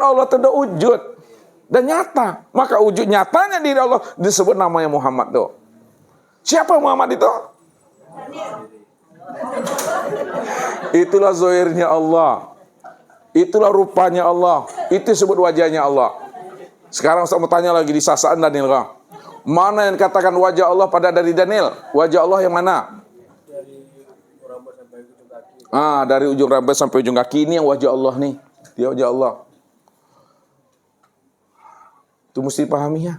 Allah itu ada wujud dan nyata. Maka wujud nyatanya diri Allah disebut namanya Muhammad tuh. Siapa Muhammad itu? Itulah zahirnya Allah. Itulah rupanya Allah. Itu disebut wajahnya Allah. Sekarang saya mau tanya lagi di sasaan Daniel. Mana yang katakan wajah Allah pada dari Daniel? Wajah Allah yang mana? Dari ujung rambut sampai ujung kaki. Ini yang wajah Allah nih. Dia wajah Allah. Itu mesti pahami ya.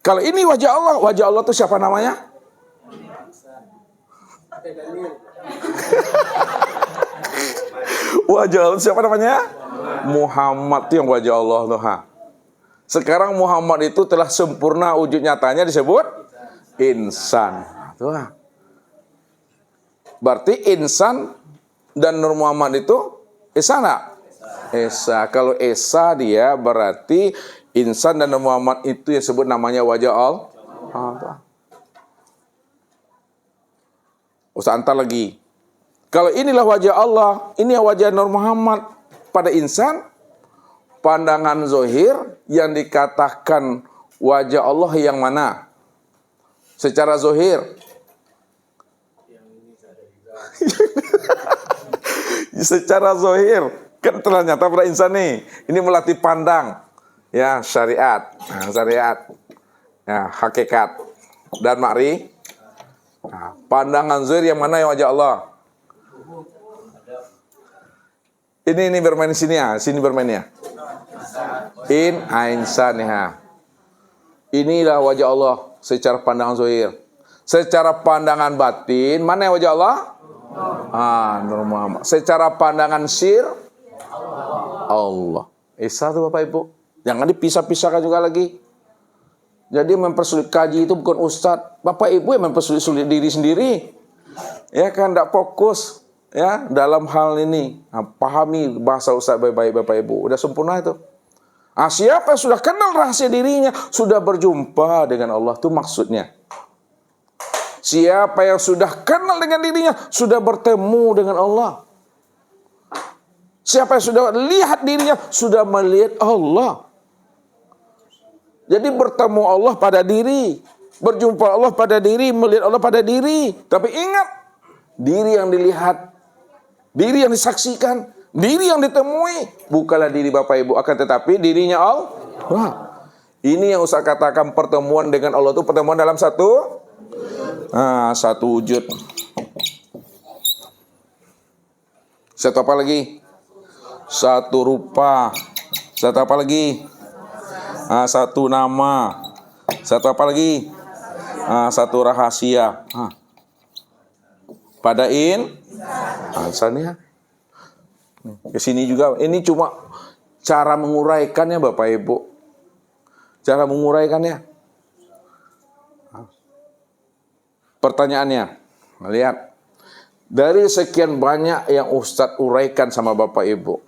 Kalau ini wajah Allah itu siapa namanya? Wajah Allah siapa namanya? Muhammad, itu yang wajah Allah tuh. Sekarang Muhammad itu telah sempurna wujud nyatanya disebut insan. Tuh. Berarti insan dan Nur Muhammad itu Esa enggak? Esa. Kalau Esa dia berarti insan dan Nur Muhammad itu yang sebut namanya wajah Allah. Usah antar lagi. Kalau inilah wajah Allah, ini wajah Nur Muhammad pada insan, pandangan zohir yang dikatakan wajah Allah yang mana? Secara zohir. Secara zohir kan telah nyata pada insan nih. Ini melatih pandang, ya syariat, ya hakikat dan makri. Pandangan zohir yang mana yang wajah Allah? Ini bermain sini ya, sini bermainnya. In ainsan ya. Inilah wajah Allah secara pandangan zahir. Secara pandangan batin, mana yang wajah Allah? Nur Muhammad. Secara pandangan sir Allah. Esa tuh Bapak Ibu. Jangan dipisah-pisahkan juga lagi. Jadi mempersulit kaji itu bukan ustadz. Bapak Ibu yang mempersulit diri sendiri. Ya kan, tidak fokus. Ya, dalam hal ini pahami bahasa ustaz baik-baik Bapak Ibu. Udah sempurna itu. Siapa yang sudah kenal rahasia dirinya sudah berjumpa dengan Allah, itu maksudnya. Siapa yang sudah kenal dengan dirinya sudah bertemu dengan Allah. Siapa yang sudah lihat dirinya sudah melihat Allah. Jadi bertemu Allah pada diri, berjumpa Allah pada diri, melihat Allah pada diri. Tapi ingat, diri yang dilihat, diri yang disaksikan, diri yang ditemui bukanlah diri Bapak Ibu, akan tetapi dirinya Allah. Ini yang Ustaz katakan pertemuan dengan Allah itu pertemuan dalam satu wujud. Satu apa lagi? Satu rupa. Satu apa lagi? Satu nama. Satu apa lagi? Satu rahasia. Pada insannya. Ke sini juga. Ini cuma cara menguraikannya Bapak Ibu. Cara menguraikannya. Pertanyaannya, lihat. Dari sekian banyak yang Ustadz uraikan sama Bapak Ibu.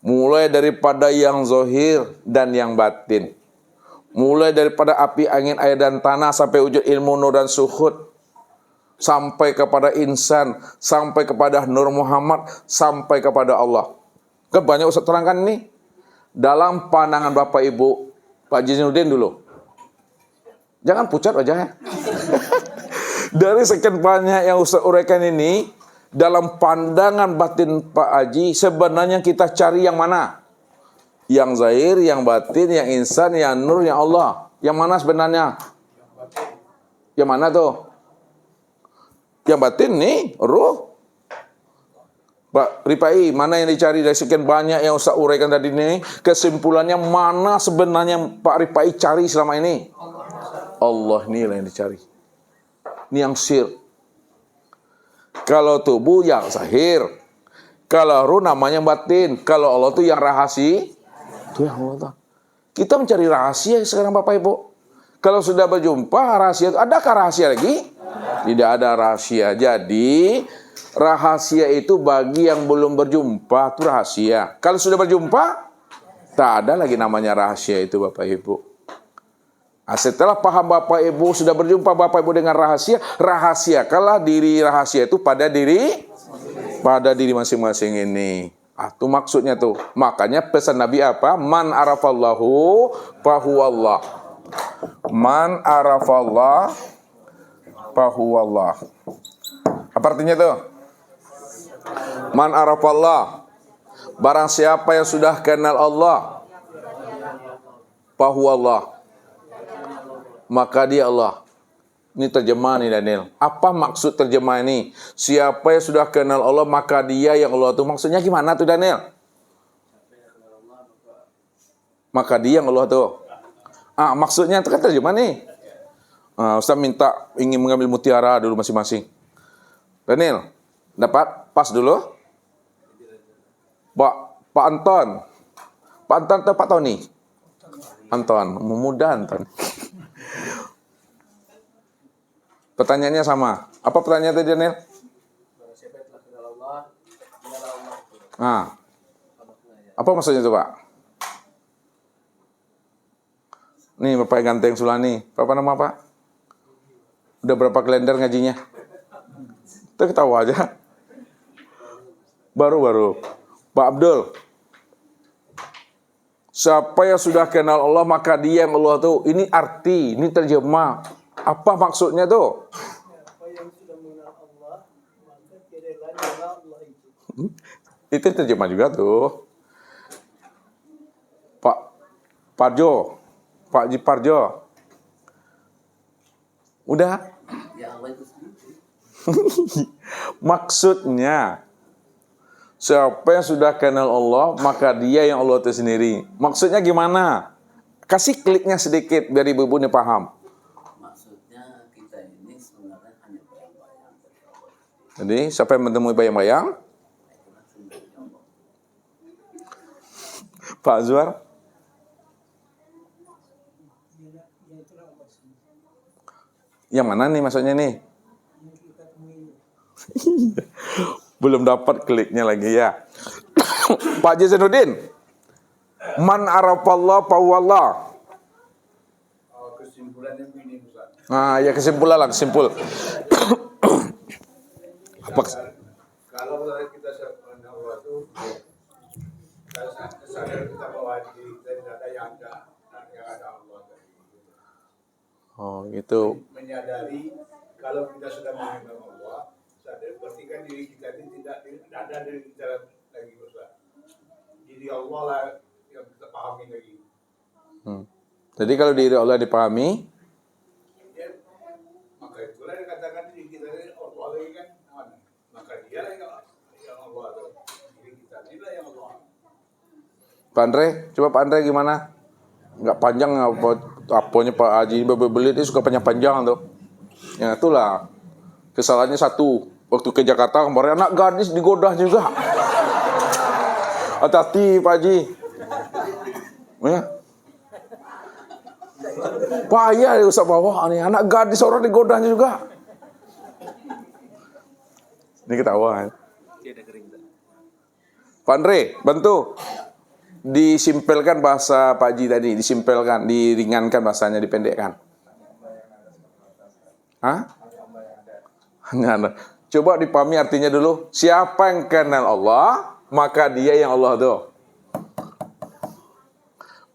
Mulai daripada yang zohir dan yang batin. Mulai daripada api, angin, air, dan tanah sampai wujud ilmu, nur, dan suhud. Sampai kepada insan, sampai kepada Nur Muhammad, sampai kepada Allah. Kan banyak Ustaz terangkan ini. Dalam pandangan Bapak Ibu, Pak Jinuddin dulu. Jangan pucat wajahnya. Dari sekian banyak yang Ustaz uraikan ini, dalam pandangan batin Pak Haji, sebenarnya kita cari yang mana? Yang zahir, yang batin, yang insan, yang nur, yang Allah. Yang mana sebenarnya? Yang mana tuh? Yang batin nih, ruh. Pak Ripai, mana yang dicari dari sekian banyak yang Ustaz uraikan tadi ini? Kesimpulannya mana sebenarnya Pak Ripai cari selama ini? Allah inilah yang dicari. Ini yang sir. Kalau tubuh yang zahir. Kalau ruh namanya batin. Kalau Allah itu yang rahasia. Itu yang Allah. Kita mencari rahasia sekarang Bapak Ibu. Kalau sudah berjumpa rahasia, adakah rahasia lagi? Tidak ada rahasia. Jadi rahasia itu bagi yang belum berjumpa itu rahasia. Kalau sudah berjumpa, tak ada lagi namanya rahasia itu Bapak Ibu. Setelah paham Bapak Ibu, sudah berjumpa Bapak Ibu dengan rahasia, rahasiakanlah diri rahasia itu pada diri masing-masing ini. Itu maksudnya tuh. Makanya pesan Nabi apa? Man arafallahu fahuwallah. Man arafallah fahuwallah. Apa artinya tuh? Man arafallah. Barang siapa yang sudah kenal Allah, fahuwallah, maka dia Allah. Ini terjemah nih Daniel. Apa maksud terjemah ini? Siapa yang sudah kenal Allah, maka dia yang Allah tuh. Maksudnya gimana tuh Daniel? Maka dia yang Allah tuh. Maksudnya itu kan terjemah nih. Ustaz minta ingin mengambil mutiara dulu masing-masing. Daniel, dapat? Pas dulu. Pak Anton. Pak Anton atau Pak Tony? Anton, mudah Anton. Pertanyaannya sama. Apa pertanyaan tadi Daniel? Apa maksudnya itu Pak? Nih Bapak yang ganteng Sulani. Apa nama Pak? Udah berapa kalender ngajinya? Kita ketawa aja. Baru. Pak Abdul. Siapa yang sudah kenal Allah maka dia yang Allah tuh. Ini arti, ini terjemah. Apa maksudnya tuh? Siapa yang sudah mengenal Allah maka tiada lain adalah Allah itu. Itu terjemah juga tuh. Pak Parjo. Pak Jiparjo. Udah? Ya Allah itu sendiri. Maksudnya siapa yang sudah kenal Allah, maka dia yang Allah itu sendiri. Maksudnya gimana? Kasih kliknya sedikit biar ibu-ibu ini paham. Maksudnya kita ini sebenarnya hanya bayang-bayang. Jadi siapa yang menemui bayang-bayang? Pak Azwar? Yang mana nih maksudnya nih? Belum dapat kliknya lagi ya. Pak Jazanuddin. Man arafallah fawallah. Kesimpulannya begini Ustaz. Ya kesimpulan lah, kesimpul. Apa? Kalau kita mengenal Allah itu, sadar kita bahwa diri kita tidak ada yang ada Allah tadi. Oh gitu. Menyadari kalau kita sudah mengenal Allah, sadar berarti kan diri kita ini tidak ada diri kita lagi Ustaz. Diri Allah lah yang kita pahami lagi. Jadi kalau diri Allah dipahami, Ya, maka itulah dikatakan diri kita ini Allah lagi kan. Maka dia lah yang Allah itu. Diri kita tidak yang Allah. Pak Andre, coba Pak Andre gimana? Nggak panjang apanya Pak Haji beli dia suka panjang tuh. Ya itulah kesalahannya satu. Waktu ke Jakarta kemarin anak gadis digoda juga. Hati-hati Pak Haji. Ya. Payah dia usah bawa nih anak gadis orang digoda juga. Ini ketawa. Pak Andre, bantu. Disimpelkan bahasa Pak Haji tadi, disimpelkan, diringankan bahasanya, dipendekkan. Hanya coba dipahami artinya dulu. Siapa yang kenal Allah, maka dia yang Allah tuh.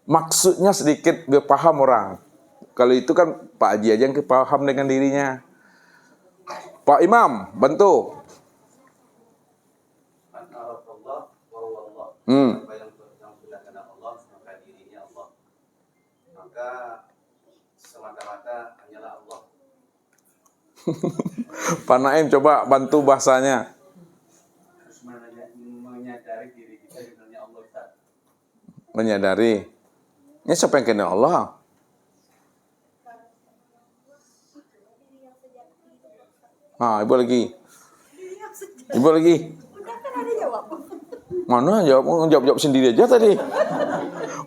Maksudnya sedikit biar paham orang. Kalau itu kan Pak Haji aja yang paham dengan dirinya. Pak Imam, bantu. Siapa yang sudah kenal Allah maka dirinya Allah, maka semata-mata hanyalah Allah. Pak Naim coba bantu bahasanya. Harus menyadari diri kita sebenarnya Allah Ustaz. Menyadari. Ini siapa yang kenal Allah? Ibu lagi. Ibu lagi. Mana jawab sendiri aja tadi.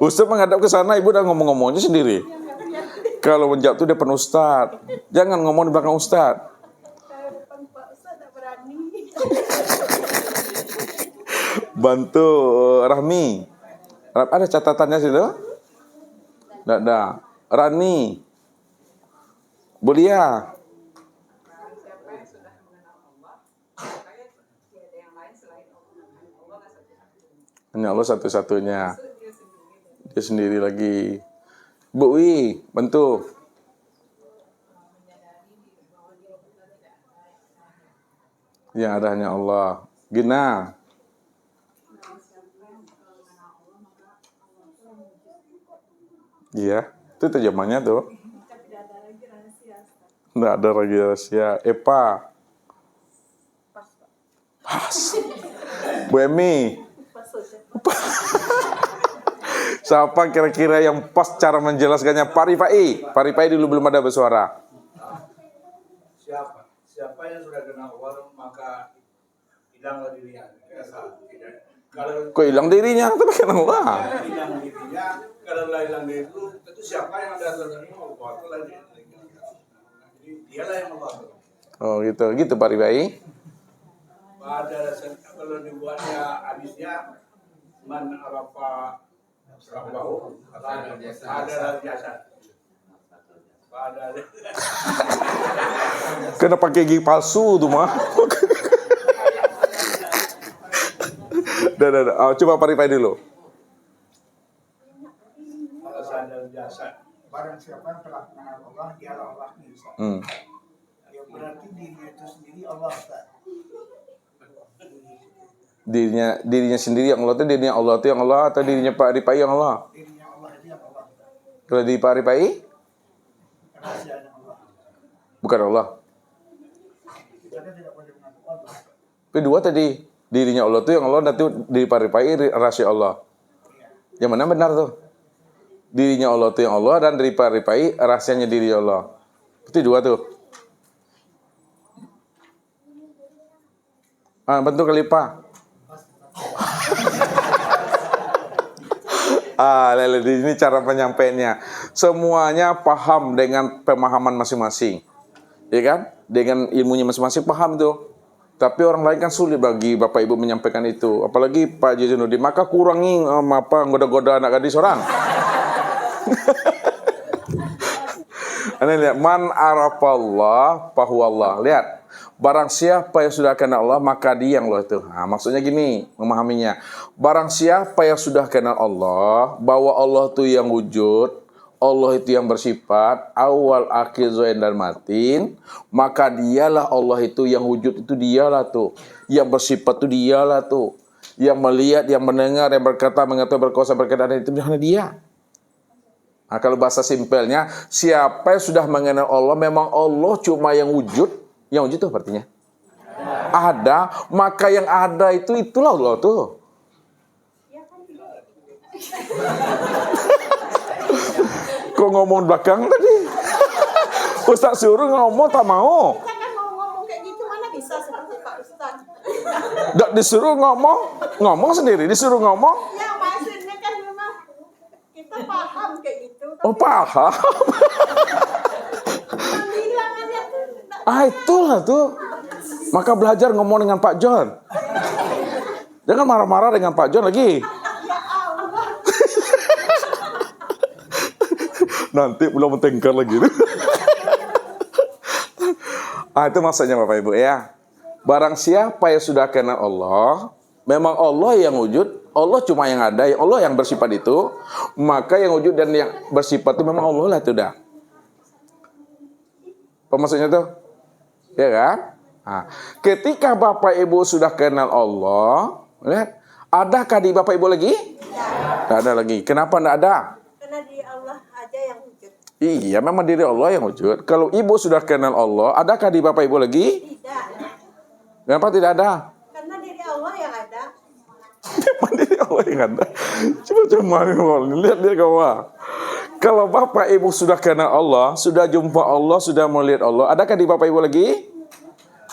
Ustaz menghadap ke sana, ibu udah ngomong-ngomongnya sendiri. Kalau menjawab itu depan Ustaz. Jangan ngomong di belakang Ustaz. Bantu Rahmi. Ada catatannya situ? Tidak ada. Rani. Bulia. Siapa yang sudah mengenal Allah, makanya tiada yang lain selain Allah satu-satunya. Hanya Allah satu-satunya. Dia sendiri lagi. Bu Wi, bantu. Yang ada hanya Allah. Gina. Iya, itu terjemahannya tuh. Nggak ada lagi rahasia. Epa. Pas. Bu Emi. Siapa kira-kira yang pas cara menjelaskannya? Pak Rifai. Pak Rifai dulu belum ada bersuara. Siapa yang sudah kenal Allah maka hilanglah dirinya. Kalau Kok hilang dirinya? Tapi kan Allah. hilang dirinya, kalau hilang diri itu tentu siapa yang ada dalam Allah itu lagi. Jadi dialah yang Allah. Oh gitu, gitu Pak Rifai. Ada kalau dibuatnya hadisnya man arafa rabbahu ada jasa. Ada Kena pakai gigi palsu tuh mah. Dah. Oh, coba Pak Rifai dulu. kalau sadar jasa. Barang siapa yang telah mengenal Allah, dialah Allah bisa. Ya berarti dirinya itu sendiri Allah Ustaz. Dirinya sendiri yang Allah itu yang Allah atau dirinya Pak Rifai yang Allah? Dirinya Allah itu yang Allah. Kalau di Pak Rifai Rahasianya Allah. bukan Allah. Kita kan tidak boleh mengaku Allah. Kedua tadi dirinya Allah itu yang Allah, nanti di Pak Rifai rahasia Allah. Yang mana benar tuh? Dirinya Allah itu yang Allah dan dari Pak Rifai rahasianya diri Allah. Itu dua tuh. Bentuk kali Pak. Ini cara penyampaiannya. Semuanya paham dengan pemahaman masing-masing. Ya kan? Dengan ilmunya masing-masing paham tuh. Tapi orang lain kan sulit bagi Bapak Ibu menyampaikan itu. Apalagi Pak Jazinuddin. Maka kurangi goda-goda anak gadis orang. Ini lihat. Man arafallah fahuwallah. Lihat. Barang siapa yang sudah kenal Allah, maka dia yang Allah itu. Nah, maksudnya gini, memahaminya. Barang siapa yang sudah kenal Allah, bahwa Allah itu yang wujud, Allah itu yang bersifat, awal, akhir, zahir, dan batin, maka dialah Allah itu yang wujud itu dialah tuh. Yang bersifat itu dialah tuh. Yang melihat, yang mendengar, yang berkata, mengetahui, berkuasa, berkenan, itu hanya dia. Nah, kalau bahasa simpelnya, siapa yang sudah mengenal Allah, memang Allah cuma yang wujud. Yang wujud itu artinya ada, maka yang ada itulah Allah tuh. Kok ngomong belakang tadi? Ustaz suruh ngomong tak mau. Kita kan mau ngomong kayak gitu mana bisa seperti Pak Ustaz. Tak disuruh ngomong sendiri, disuruh ngomong. Ya maksudnya kan memang kita paham kayak gitu. Oh paham. Bilang aja tuh. Itulah tuh. Maka belajar ngomong dengan Pak John. Jangan marah-marah dengan Pak John lagi. Ya Allah. Nanti belum bertengkar lagi. Itu maksudnya Bapak Ibu ya. Barang siapa yang sudah kenal Allah, memang Allah yang wujud, Allah cuma yang ada, Allah yang bersifat itu, maka yang wujud dan yang bersifat itu memang Allah lah itu dah. Apa maksudnya tuh? Ya kan? Nah, ketika Bapak Ibu sudah kenal Allah, lihat, adakah di Bapak Ibu lagi? Tidak ada lagi. Kenapa tidak ada? Karena di Allah aja yang wujud. Iya, memang diri Allah yang wujud. Kalau Ibu sudah kenal Allah, adakah di Bapak Ibu lagi? Tidak. Kenapa tidak ada? Karena diri Allah yang ada. Memang diri Allah yang ada. Coba lihat dia kawan. Kalau Bapak Ibu sudah kenal Allah, sudah jumpa Allah, sudah melihat Allah, adakah di Bapak Ibu lagi?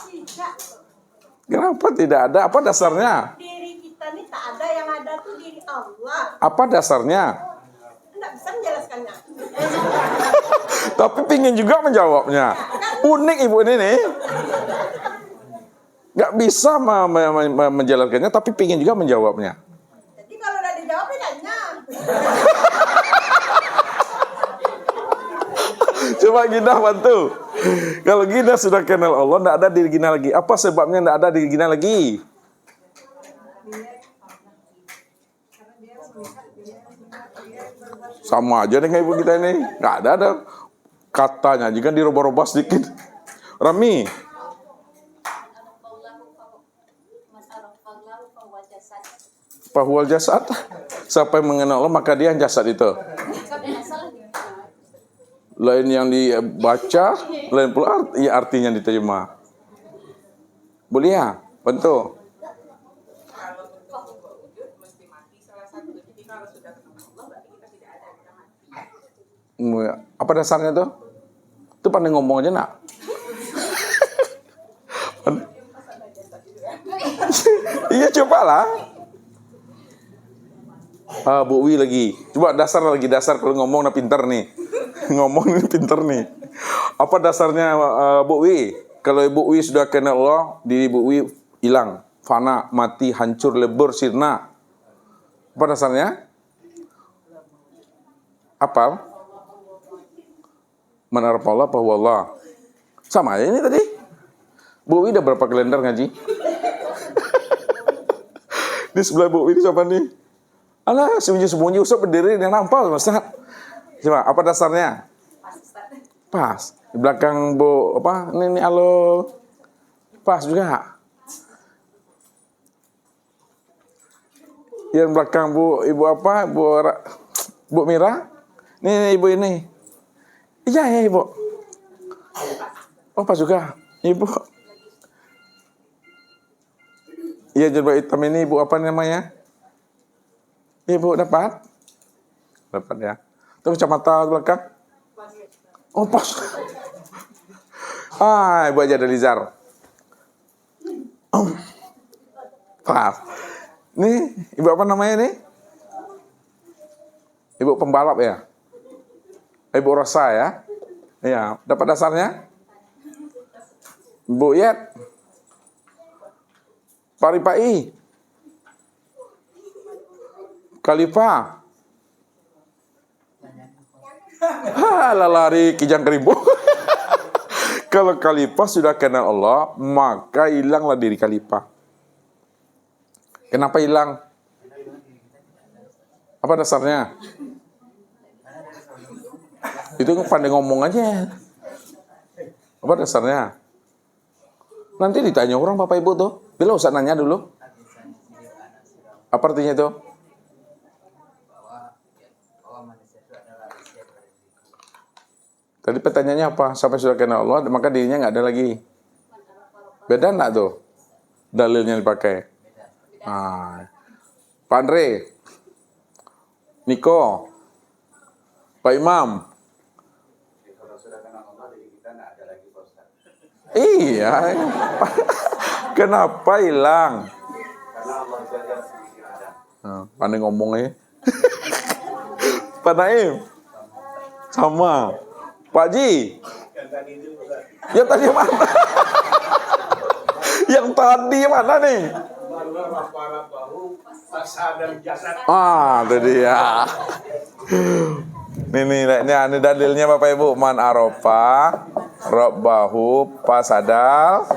Tidak. Kenapa tidak ada? Apa dasarnya? Diri kita nih tak ada, yang ada tuh diri Allah. Apa dasarnya? Enggak bisa menjelaskannya. Tapi pingin juga menjawabnya. Unik Ibu ini nih. Nggak bisa menjelaskannya, tapi pingin juga menjawabnya. Jadi kalau udah dijawab bedanya. Coba Gina bantu. Kalau Gina sudah kenal Allah, tidak ada diri Gina lagi. Apa sebabnya tidak ada diri Gina lagi? Sama aja dengan ibu kita ini. Nggak ada katanya. Jika dirubah-rubah sedikit. Rami. Fahuwal jasad. Siapa yang mengenal Allah maka dia yang jasad itu. Lain yang dibaca, lain pula artinya diterima. Boleh ya? Betul. Apa dasarnya tuh? Itu pandai ngomong aja nak. Iya cobalah. Bu Wi lagi. Coba dasar kalau ngomong nah pinter nih. Ngomong ini pinter nih. Apa dasarnya Bu Wi? Kalau Ibu Wi sudah kenal Allah, diri Ibu Wi hilang, fana, mati, hancur, lebur, sirna. Apa dasarnya? Apal? Man arafa Allah fa huwa Allah. Sama aja ini tadi. Bu Wi udah berapa kalender ngaji? Di sebelah Bu Wi ini siapa nih? Alah, sembunyi-sembunyi Ustaz berdiri dan nampal Ustaz. Coba, apa dasarnya? Pas. Di belakang Bu apa? Ini halo. Pas juga. Yang belakang Ibu apa? Bu Mira? Nih Ibu ini. Iya ya Ibu. Oh pas juga. Ibu. Iya jilbab hitam ini Ibu apa namanya? Ibu dapat? Dapat ya. Terus kacamata belakang? Oh pas. Ibu aja ada Lizar. Pas. Nih, Ibu apa namanya nih? Ibu pembalap ya? Ibu Rosa ya? Iya, dapat dasarnya? Bu Yet. Paripai. Khalifah. Lari kijang keribu. Kalau khalifah sudah kenal Allah, maka hilanglah diri khalifah. Kenapa hilang? Apa dasarnya? Itu pandai ngomong aja. Apa dasarnya? Nanti ditanya orang Bapak Ibu tuh. Bila usah nanya dulu. Apa artinya itu? Tadi pertanyaannya apa? Sampai sudah kenal Allah, maka dirinya nggak ada lagi. Beda nggak tuh? Dalilnya dipakai. Pak Andre, Niko, Pak Imam. Kalau sudah kenal Allah, diri kita nggak ada lagi Pak Ustaz. Iya. Kenapa hilang? Karena Allah saja sendiri ada. Pandai ngomongnya. Pak Naim. Sama. Pak Ji. Yang tadi itu Ustaz. Yang tadi mana? Yang tadi mana nih? Marwah para bahu dan jasad. Itu dia. Ini dalilnya Bapak Ibu. Man arofa rabbahu pasadal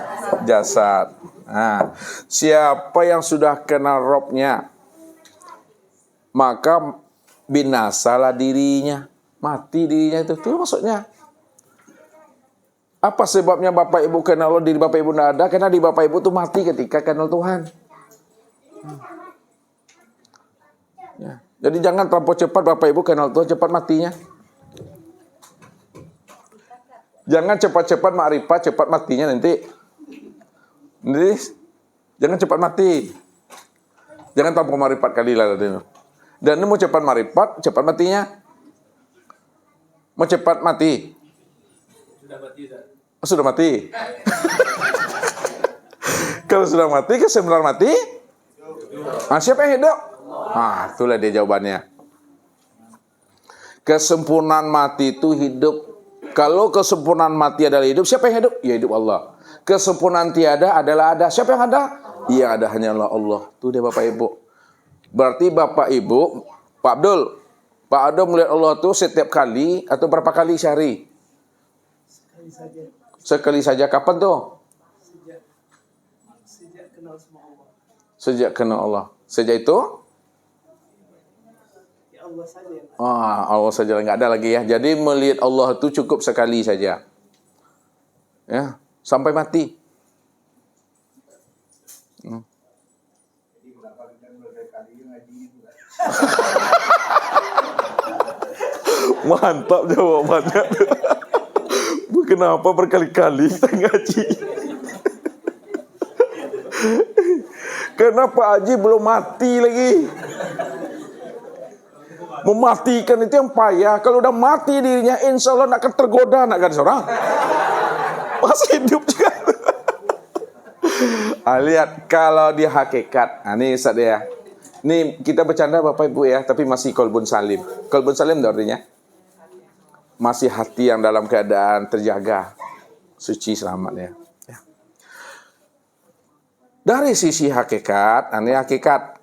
jasad. Nah, siapa yang sudah kenal Robnya, maka binasalah dirinya, mati dirinya itu maksudnya. Apa sebabnya Bapak Ibu kenal Allah, diri Bapak Ibu tidak ada? Karena di Bapak Ibu tuh mati ketika kenal Tuhan. Ya. Jadi jangan terlalu cepat Bapak Ibu kenal Tuhan, cepat matinya. Jangan cepat-cepat makrifat, cepat matinya nanti. Jangan cepat mati. Jangan tanpa makrifat kali lah tadi. Dan ini mau cepat makrifat, cepat matinya. Mau cepat mati. Sudah mati. Kalau sudah mati, kesembilan mati. Siapa yang hidup? Itulah dia jawabannya. Kesempurnaan mati itu hidup. Kalau kesempurnaan mati adalah hidup, siapa yang hidup? Ya hidup Allah. Kesempurnaan tiada adalah ada. Siapa yang ada? Iya ada hanyalah Allah. Itu dia Bapak Ibu. Berarti Bapak Ibu, Pak Abdul melihat Allah itu setiap kali atau berapa kali sehari? Sekali saja. Sekali saja. Kapan tuh? Sejak kenal sama Allah. Sejak kenal Allah. Sejak itu? Ya Allah saja. Allah saja, nggak ada lagi ya. Jadi melihat Allah itu cukup sekali saja. Ya, sampai mati. Jadi kenapa kita berkali-kali ngaji itu kan? Mantap jawabannya. Kenapa berkali-kali kita ngaji? Kenapa Haji belum mati lagi? Mematikan itu yang payah. Kalau udah mati dirinya, insya Allah nak akan tergoda, nak kan seorang. Masih hidup juga. Lihat kalau dia hakikat. Ini Ustaz ya. Ini kita bercanda Bapak Ibu ya, tapi masih kolbun salim. Kolbun salim itu artinya masih hati yang dalam keadaan terjaga, suci, selamat ya. Dari sisi hakikat, ini hakikat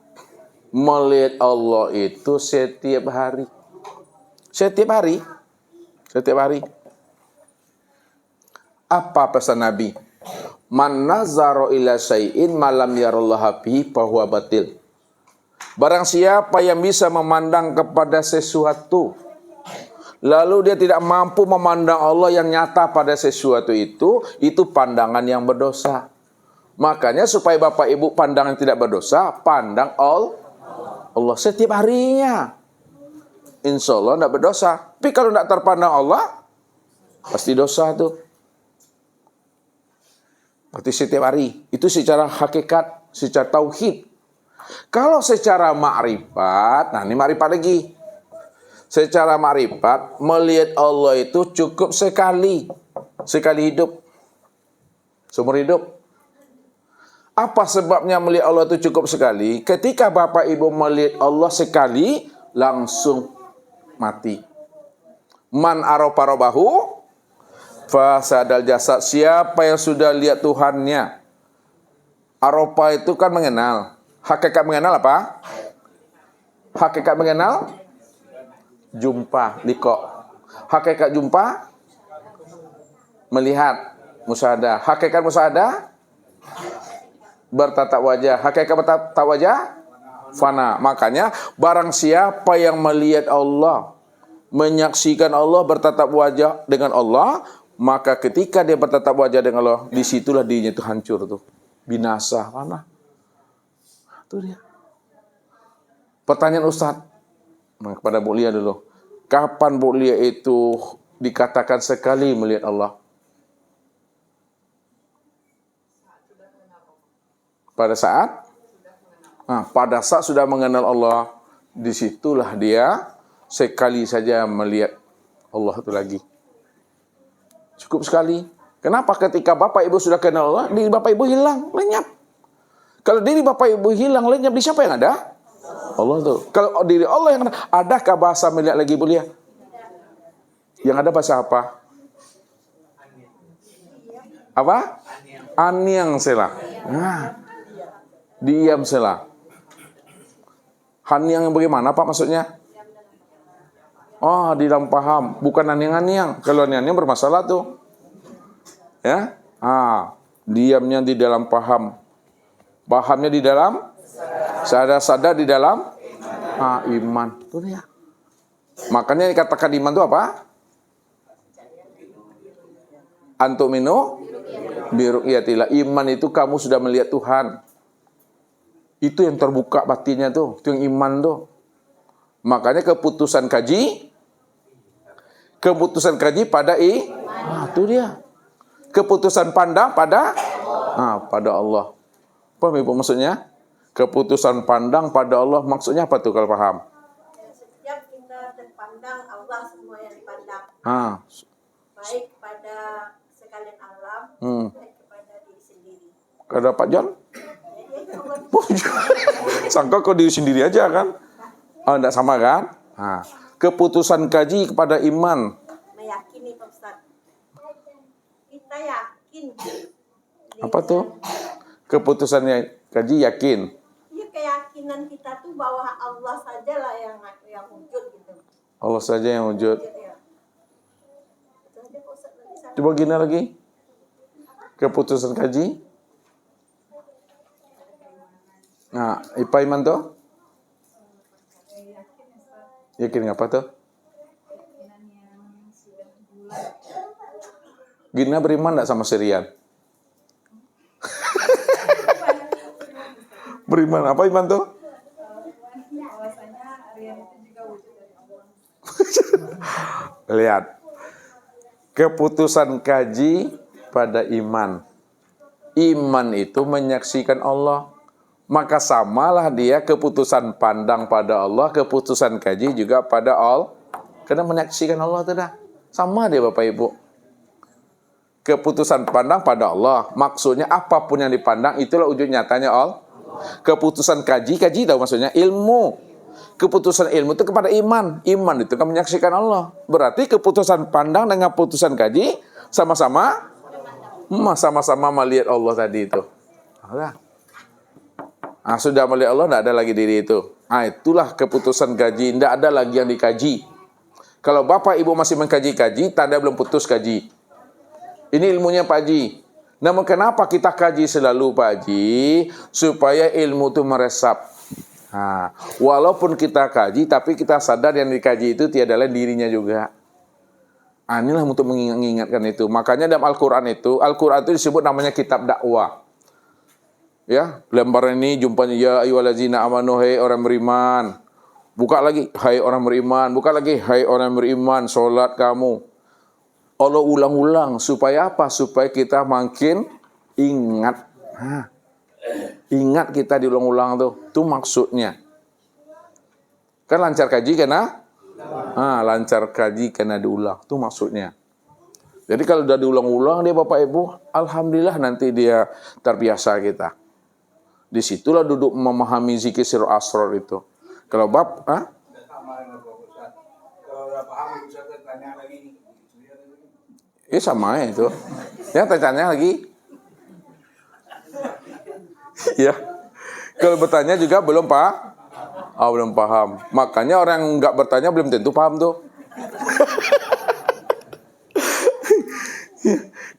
melihat Allah itu setiap hari. Setiap hari. Setiap hari. Apa pesan Nabi? Man nazaro ila syai'in malam yarallaha bihi fahuwa batil. Barang siapa yang bisa memandang kepada sesuatu, lalu dia tidak mampu memandang Allah yang nyata pada sesuatu itu pandangan yang berdosa. Makanya supaya Bapak Ibu pandangan tidak berdosa, pandang Allah setiap harinya. Insya Allah tidak berdosa. Tapi kalau tidak terpandang Allah, pasti dosa tuh. Berarti setiap hari. Itu secara hakikat, secara tauhid. Kalau secara ma'rifat, nah ini ma'rifat lagi. Secara ma'rifat, melihat Allah itu cukup sekali. Sekali hidup. Seumur hidup. Apa sebabnya melihat Allah itu cukup sekali? Ketika Bapak Ibu melihat Allah sekali, langsung mati. Man arofa robahu, fasadal jasad. Siapa yang sudah lihat Tuhannya? Arofa itu kan mengenal. Hakikat mengenal apa? Hakikat mengenal jumpa, liqa. Hakikat jumpa melihat, musyahadah. Hakikat musyahadah bertatap wajah. Hakikat bertatap wajah fana. Makanya barang siapa yang melihat Allah, menyaksikan Allah, bertatap wajah dengan Allah, maka ketika dia bertatap wajah dengan Allah, disitulah dirinya itu hancur tuh, binasa. Mana? Itu dia. Pertanyaan Ustaz kepada Bu Lia dulu. Kapan Bu Lia itu dikatakan sekali melihat Allah? Pada saat? Pada saat sudah mengenal Allah, disitulah dia sekali saja melihat Allah itu lagi. Cukup sekali. Kenapa? Ketika Bapak Ibu sudah kenal Allah, diri Bapak Ibu hilang, lenyap. Kalau diri Bapak Ibu hilang, lenyap, di siapa yang ada? Allah tuh. Kalau diri Allah yang ada, adakah bahasa melihat lagi Bu Lia? Yang ada bahasa apa? Apa? Aniang sela. Nah, diam sela. Haniang yang bagaimana Pak maksudnya? Oh, di dalam paham, bukan aniang-aniang. Kalau aniang-aniang bermasalah tuh. Ya? Diamnya di dalam paham. Pahamnya di dalam sadar di dalam iman. Itu dia. Makanya dikatakan iman itu apa? Antuminu biru'yatillah. Iman itu kamu sudah melihat Tuhan. Itu yang terbuka batinnya tuh. Itu yang iman tuh. Makanya keputusan kaji pada itu dia. Keputusan pandang pada Allah. Paham Ibu maksudnya? Keputusan pandang pada Allah maksudnya apa tuh kalau paham? Setiap kita terpandang Allah semua yang dipandang. Baik pada sekalian alam, baik kepada diri sendiri. Ada Pak John? Sangka kok diri sendiri aja kan? Enggak sama kan? Keputusan kaji kepada iman. Meyakini Pak Ustaz. Kita yakin. Apa tuh? Keputusannya kaji yakin. Iya, keyakinan kita tuh bahwa Allah sajalah yang wujud gitu. Allah saja yang wujud. Ya. Itu aja Pak Ustaz, nanti saya- Coba gini lagi. Keputusan kaji. Ipa iman tuh? Yakin apa tuh? Gina beriman enggak sama Sirian? Beriman apa iman tuh? Lihat. Keputusan kaji pada iman. Iman itu menyaksikan Allah. Maka samalah dia keputusan pandang pada Allah, keputusan kaji juga pada Allah. Karena menyaksikan Allah itu dah. Sama dia Bapak Ibu. Keputusan pandang pada Allah. Maksudnya apapun yang dipandang itulah wujud nyatanya Allah. Keputusan kaji tahu maksudnya ilmu. Keputusan ilmu itu kepada iman. Iman itu kan menyaksikan Allah. Berarti keputusan pandang dengan keputusan kaji sama-sama melihat Allah tadi itu. Sudah melihat Allah, tidak ada lagi diri itu. Itulah keputusan kaji. Tidak ada lagi yang dikaji. Kalau Bapak Ibu masih mengkaji-kaji, tanda belum putus kaji. Ini ilmunya Pak Haji. Namun kenapa kita kaji selalu Pak Haji? Supaya ilmu itu meresap. Walaupun kita kaji, tapi kita sadar yang dikaji itu tiada lain dirinya juga. Inilah untuk mengingatkan itu. Makanya dalam Al-Quran itu disebut namanya kitab dakwah. Ya, lembar ini jumpanya ya ayyuhallazina amanu, hai orang beriman. Buka lagi, hai orang beriman. Buka lagi, hai orang beriman, salat kamu. Allah ulang-ulang supaya apa? Supaya kita makin ingat. Ingat kita diulang-ulang tuh. Itu maksudnya. Kan lancar kaji karena lancar kaji karena diulang. Itu maksudnya. Jadi kalau udah diulang-ulang dia Bapak Ibu, alhamdulillah nanti dia terbiasa kita. Disitulah duduk memahami zikir sirr asrar itu. Kalau Sama dengan Pak Ustaz. Kalau udah paham Ustaz tanya lagi. Sama itu. Ya tanya lagi. Ya. Kalau bertanya juga belum belum paham. Makanya orang yang enggak bertanya belum tentu paham tuh.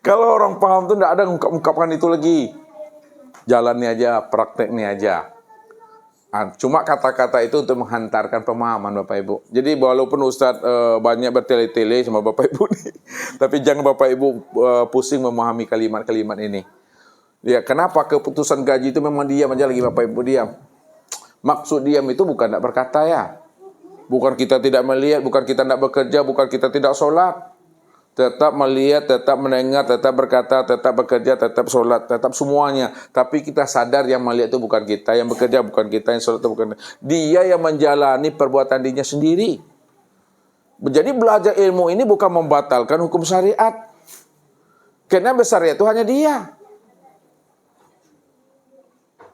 Kalau orang paham tuh enggak ada ungkapkan itu lagi. Jalannya aja, prakteknya aja. Cuma kata-kata itu untuk menghantarkan pemahaman Bapak Ibu. Jadi walaupun Ustadz banyak bertele-tele sama Bapak Ibu nih, tapi jangan Bapak Ibu pusing memahami kalimat-kalimat ini. Ya, kenapa keputusan gaji itu memang diam aja lagi Bapak Ibu diam. Maksud diam itu bukan tidak berkata ya. Bukan kita tidak melihat, bukan kita tidak bekerja, bukan kita tidak sholat. Tetap melihat, tetap mendengar, tetap berkata, tetap bekerja, tetap sholat, tetap semuanya. Tapi kita sadar yang melihat itu bukan kita, yang bekerja bukan kita, yang sholat itu bukan kita. Dia yang menjalani perbuatan dirinya sendiri. Jadi belajar ilmu ini bukan membatalkan hukum syariat. Karena bersyariat itu hanya dia.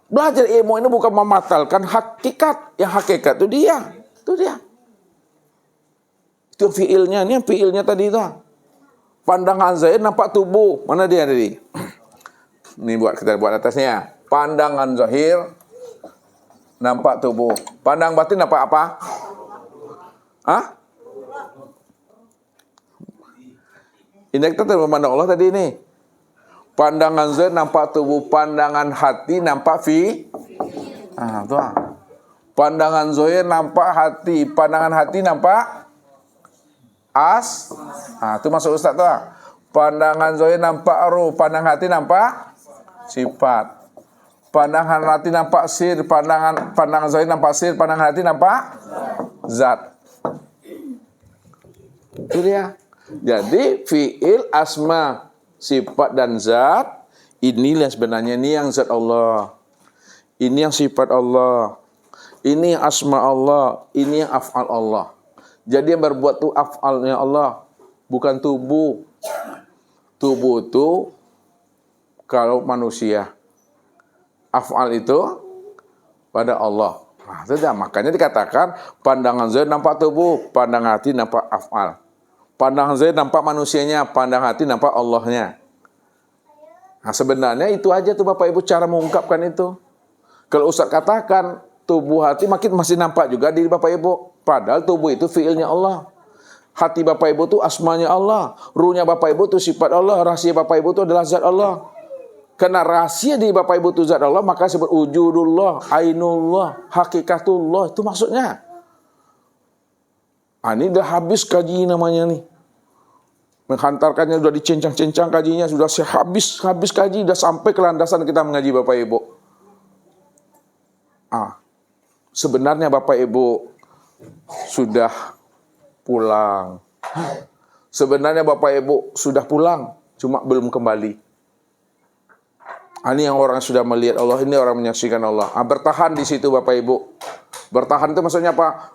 Belajar ilmu ini bukan membatalkan hakikat. Yang hakikat itu dia. Itu dia. Itu fiilnya, ini fiilnya tadi itu. Pandangan zahir nampak tubuh. Mana dia tadi? Ini kita buat atasnya. Pandangan zahir nampak tubuh. Pandang batin nampak apa? Ini kita memandang Allah tadi ini. Pandangan zahir nampak tubuh. Pandangan hati nampak tuh. Pandangan zahir nampak hati. Pandangan hati nampak itu masuk Ustaz tuh. Pandangan zahir nampak ruh, pandangan hati nampak sifat. Pandangan hati nampak sir, pandangan zahir nampak sir, pandangan hati nampak zat. Itu dia. Jadi fiil, asma, sifat dan zat inilah sebenarnya ini yang zat Allah. Ini yang sifat Allah. Ini yang asma Allah, ini yang af'al Allah. Jadi yang berbuat itu af'alnya Allah, bukan tubuh. Tubuh itu kalau manusia. Af'al itu pada Allah. Makanya dikatakan pandangan zahir nampak tubuh, pandangan hati nampak af'al. Pandangan zahir nampak manusianya, pandangan hati nampak Allahnya. Sebenarnya itu aja tuh Bapak Ibu cara mengungkapkan itu. Kalau Ustaz katakan tubuh hati masih nampak juga diri Bapak Ibu. Padahal tubuh itu fiilnya Allah. Hati Bapak Ibu itu asmanya Allah. Ruhnya Bapak Ibu itu sifat Allah. Rahasia Bapak Ibu itu adalah zat Allah. Karena rahasia di Bapak Ibu itu zat Allah, maka disebut wujudullah, ainullah, hakikatullah. Itu maksudnya. Ini udah habis kaji namanya nih. Menghantarkannya sudah dicincang-cincang kajinya, sudah habis kaji, sudah sampai ke landasan kita mengaji Bapak Ibu. Sebenarnya Bapak Ibu sudah pulang. Sebenarnya Bapak Ibu sudah pulang, cuma belum kembali. Ini yang orang sudah melihat Allah, ini orang menyaksikan Allah. Bertahan di situ Bapak Ibu. Bertahan itu maksudnya apa?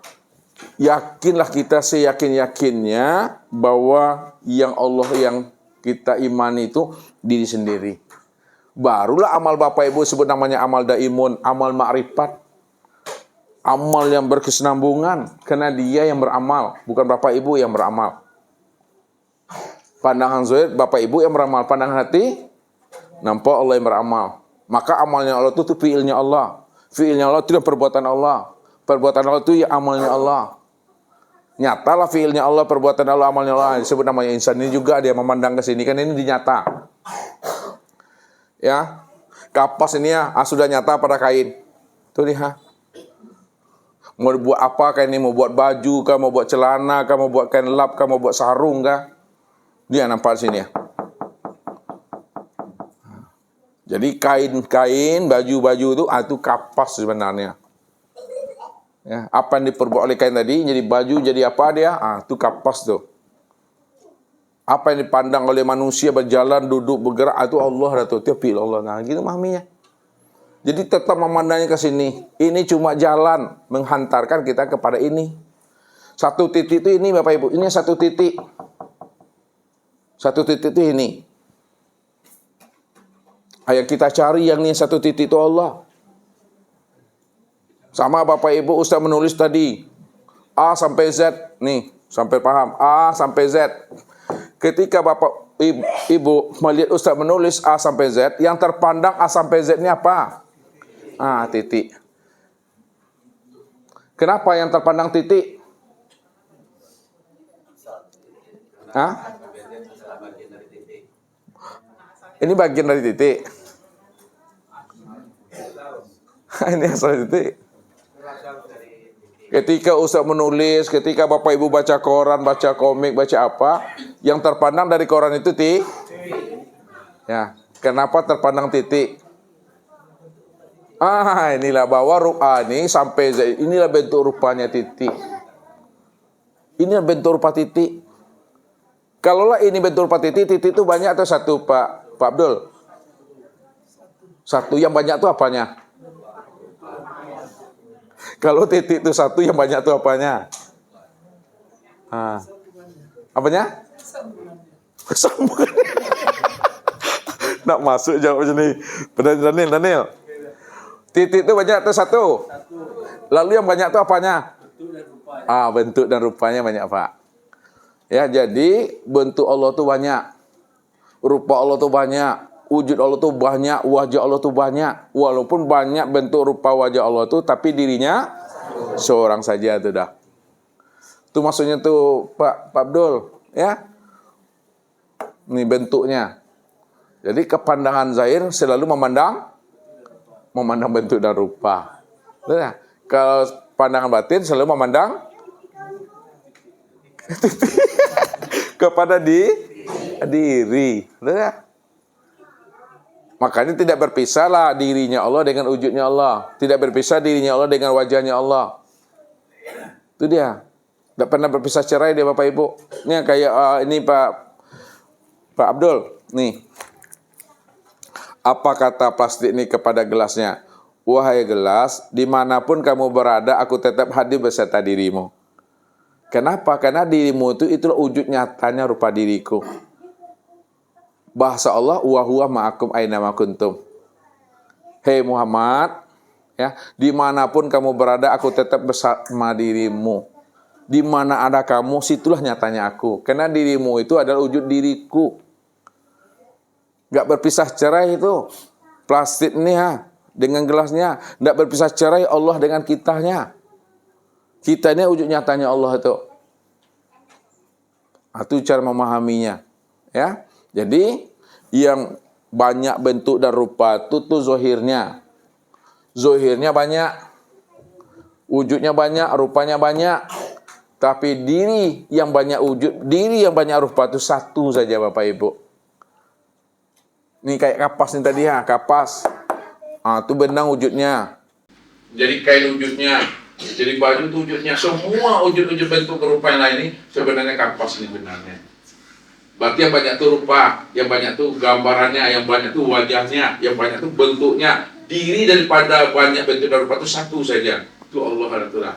Yakinlah kita seyakin-yakinnya bahwa yang Allah yang kita imani itu diri sendiri. Barulah amal Bapak Ibu sebut namanya amal daimun, amal ma'rifat. Amal yang berkesinambungan, karena dia yang beramal, bukan Bapak Ibu yang beramal. Pandangan zahir Bapak Ibu yang beramal, pandangan hati nampak Allah yang beramal. Maka amalnya Allah itu fiilnya Allah. Fiilnya Allah itu perbuatan Allah. Perbuatan Allah itu ya amalnya Allah. Nyatalah fiilnya Allah, perbuatan Allah, amalnya Allah. Disebut namanya insan. Ini juga dia memandang ke sini, kan ini dinyata. Ya. Kapas ini ya, sudah nyata pada kain. Tuh nih, mau buat apa kain ini? Mau buat baju kah, mau buat celana kah, mau buat kain lap kah, mau buat sarung kah? Dia nampak sini ya. Jadi kain-kain, baju-baju itu kapas sebenarnya. Ya, apa yang diperbuat oleh kain tadi, jadi baju, jadi apa dia? Itu kapas tuh. Apa yang dipandang oleh manusia berjalan, duduk, bergerak, itu Allah itu fiil Allah. Nah, gitu memahaminya. Jadi tetap memandangnya ke sini. Ini cuma jalan menghantarkan kita kepada ini. Satu titik itu ini Bapak Ibu. Ini satu titik. Satu titik itu ini. Yang kita cari yang ini satu titik itu Allah. Sama Bapak Ibu Ustaz menulis tadi. A sampai Z. Nih, sampai paham. A sampai Z. Ketika Bapak Ibu melihat Ustaz menulis A sampai Z, yang terpandang A sampai Z ini apa? Titik. Kenapa yang terpandang titik? Ini bagian dari titik. Ini asal titik. Ketika Ustaz menulis, ketika Bapak Ibu baca koran, baca komik, baca apa, yang terpandang dari koran itu titik. Ya, kenapa terpandang titik? Inilah bahwa ini sampai inilah bentuk rupanya titik. Inilah bentuk rupa titik. Kalaulah ini bentuk rupa titik, titik itu banyak atau satu, Pak Abdul? Satu, yang banyak itu apanya? Kalau titik itu satu, yang banyak itu apanya? Apanya? Sambungan. Nak masuk jawab macam ni. Daniel. Titik itu banyak atau satu? Lalu yang banyak itu apanya? Bentuk dan rupanya banyak, Pak. Ya, jadi bentuk Allah itu banyak. Rupa Allah itu banyak. Wujud Allah itu banyak. Wajah Allah itu banyak. Walaupun banyak bentuk rupa wajah Allah itu, tapi dirinya seorang saja itu dah. Itu maksudnya tuh Pak Abdul, ya. Ini bentuknya. Jadi kepandangan zahir selalu memandang bentuk dan rupa. Nah, kalau pandangan batin selalu memandang kepada diri. Nah, makanya tidak berpisahlah dirinya Allah dengan wujudnya Allah. Tidak berpisah dirinya Allah dengan wajahnya Allah. Itu dia. Tidak pernah berpisah cerai dia Bapak Ibu. Ini kayak ini Pak Abdul. Nih. Apa kata plastik ini kepada gelasnya? Wahai gelas, dimanapun kamu berada, aku tetap hadir beserta dirimu. Kenapa? Karena dirimu itulah wujud nyatanya rupa diriku. Bahasa Allah, wa huwa ma'akum aina ma kuntum. Hei Muhammad, ya, dimanapun kamu berada, aku tetap bersama dirimu. Di mana ada kamu, situlah nyatanya aku. Karena dirimu itu adalah wujud diriku. Gak berpisah cerai itu. Plastik ini dengan gelasnya. Gak berpisah cerai Allah dengan kitanya. Kita ini wujud nyatanya Allah itu. Itu cara memahaminya. Ya. Jadi yang banyak bentuk dan rupa itu tuh zohirnya. Zohirnya banyak. Wujudnya banyak, rupanya banyak. Tapi diri yang banyak wujud, diri yang banyak rupa itu satu saja Bapak Ibu. Ini kayak kapas nih tadi ya, kapas. Itu benang wujudnya. Jadi kain wujudnya, jadi baju itu wujudnya. Semua wujud-wujud bentuk rupa yang lain ini sebenarnya kapas ini benarnya. Berarti yang banyak tuh rupa, yang banyak tuh gambarannya, yang banyak tuh wajahnya, yang banyak tuh bentuknya. Diri daripada banyak bentuk dan rupa itu satu saja. Itu Allah Ta'ala.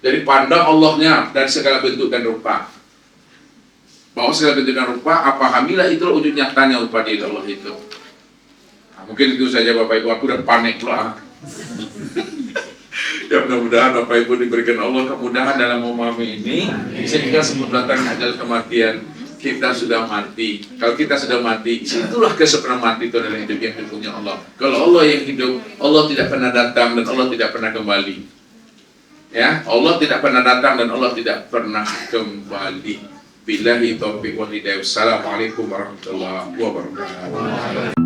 Jadi pandang Allahnya dan segala bentuk dan rupa. Bahwa segala bentuk dan rupa, apabila itu wujud nyatanya rupa diri Allah itu. Nah, mungkin itu saja Bapak Ibu, aku udah panik lah. Ya mudah-mudahan Bapak Ibu diberikan Allah kemudahan dalam memahami ini, sehingga sebelum datang ajal kematian kita sudah mati. Kalau kita sudah mati, itulah kesempurnaan mati itu adalah hidup yang dipunya Allah. Kalau Allah yang hidup, Allah tidak pernah datang dan Allah tidak pernah kembali. Ya, Allah tidak pernah datang dan Allah tidak pernah kembali. Billahi taufiq wal hidayah. Wassalamualaikum warahmatullahi wabarakatuh.